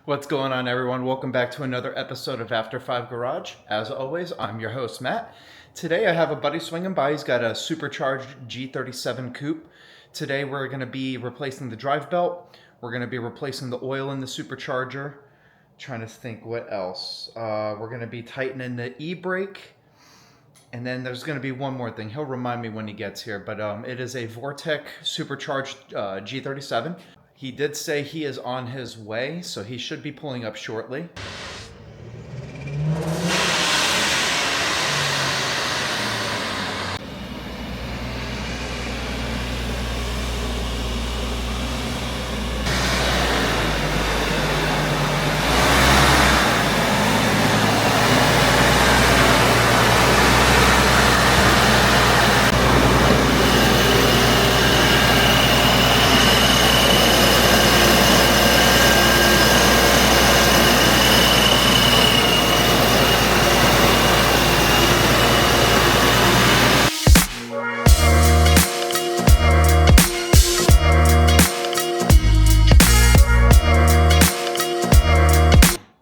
What's going on, everyone? Welcome back to another episode of After 5 Garage. As always, I'm your host, Matt. Today I have a buddy swinging by. He's got a Supercharged G37 coupe. Today we're going to be replacing the drive belt. We're going to be replacing the oil in the supercharger. Trying to think what else. We're going to be tightening the e-brake. And then there's going to be one more thing. He'll remind me when he gets here. But it is a Vortec Supercharged G37. He did say he is on his way, so he should be pulling up shortly.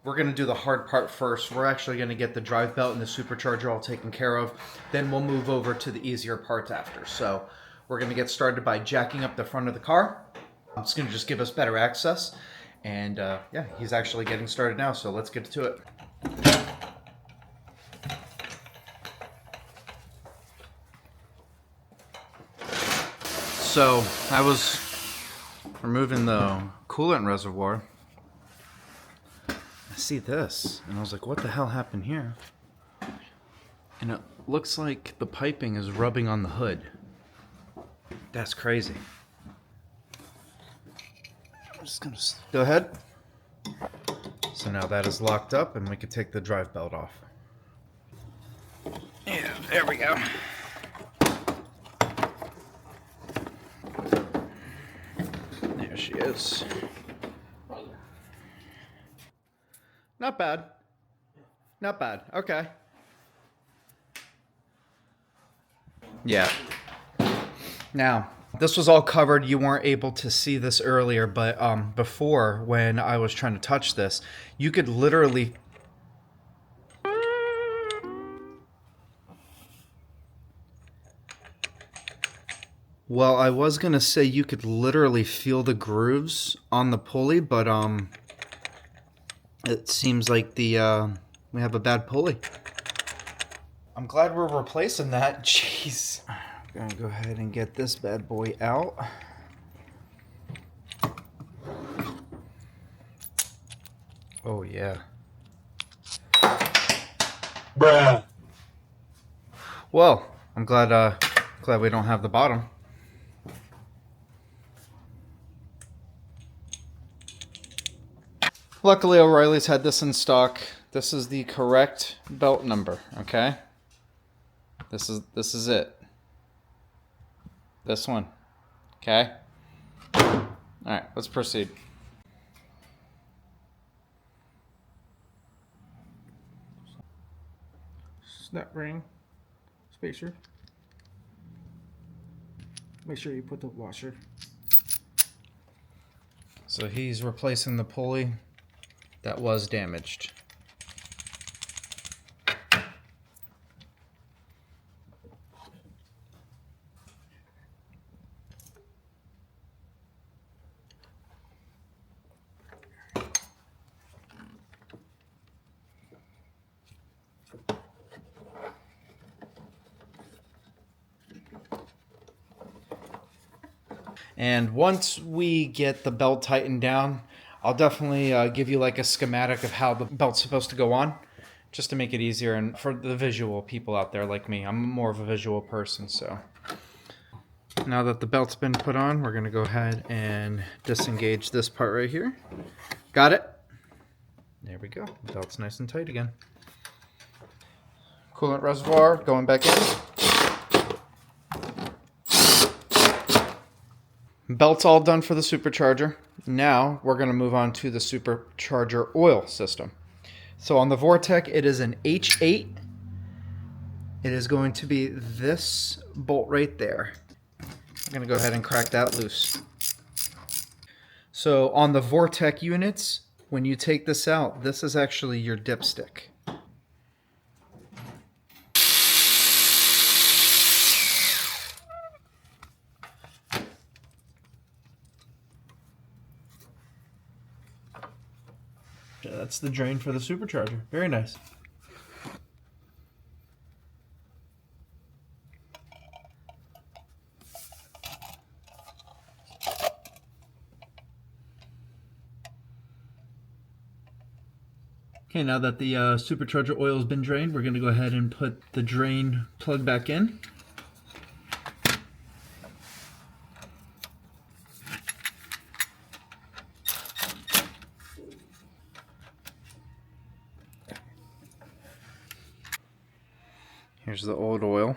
We're going to do the hard part first. We're actually going to get the drive belt and the supercharger all taken care of. Then we'll move over to the easier parts after. So we're going to get started by jacking up the front of the car. It's going to just give us better access. And yeah, he's actually getting started now. So let's get to it. So I was removing the coolant reservoir. I see this, and I was like, what the hell happened here? And it looks like the piping is rubbing on the hood. That's crazy. I'm just gonna go ahead. So now that is locked up, and we can take the drive belt off. Yeah, there we go. There she is. Not bad. Not bad. Okay. Yeah. Now, this was all covered. You weren't able to see this earlier, but before, when I was trying to touch this, you could literally... Well, I was going to say you could literally feel the grooves on the pulley, but it seems like we have a bad pulley. I'm glad we're replacing that. Jeez. I'm gonna go ahead and get this bad boy out. Oh yeah. Bruh. Well, I'm glad we don't have the bottom. Luckily, O'Reilly's had this in stock. This is the correct belt number, okay? This is it. This one, okay? All right, let's proceed. Snap ring, spacer. Make sure you put the washer. So he's replacing the pulley that was damaged. And once we get the belt tightened down, I'll definitely give you like a schematic of how the belt's supposed to go on, just to make it easier. And for the visual people out there like me, I'm more of a visual person. So now that the belt's been put on, we're going to go ahead and disengage this part right here. Got it? There we go. The belt's nice and tight again. Coolant reservoir going back in. Belt's all done for the supercharger. Now we're going to move on to the supercharger oil system. So on the Vortec, it is an H8. It is going to be this bolt right there. I'm going to go ahead and crack that loose. So on the Vortec units, when you take this out, this is actually your dipstick. Yeah, that's the drain for the supercharger. Very nice. Okay, now that the supercharger oil has been drained, we're going to go ahead and put the drain plug back in. Here's the old oil.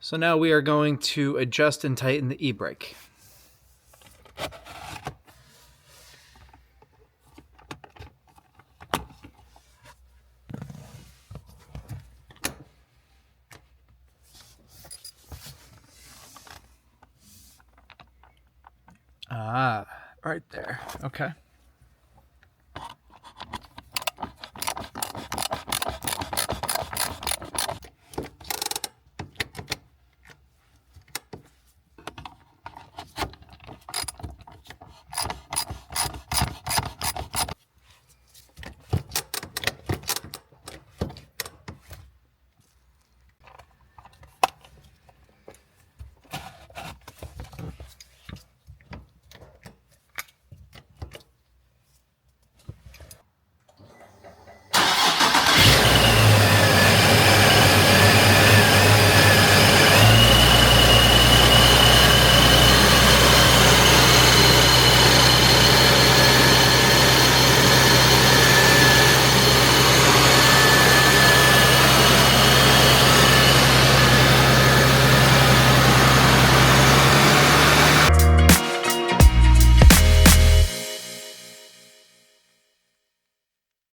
So now we are going to adjust and tighten the e-brake. Ah, right there. Okay.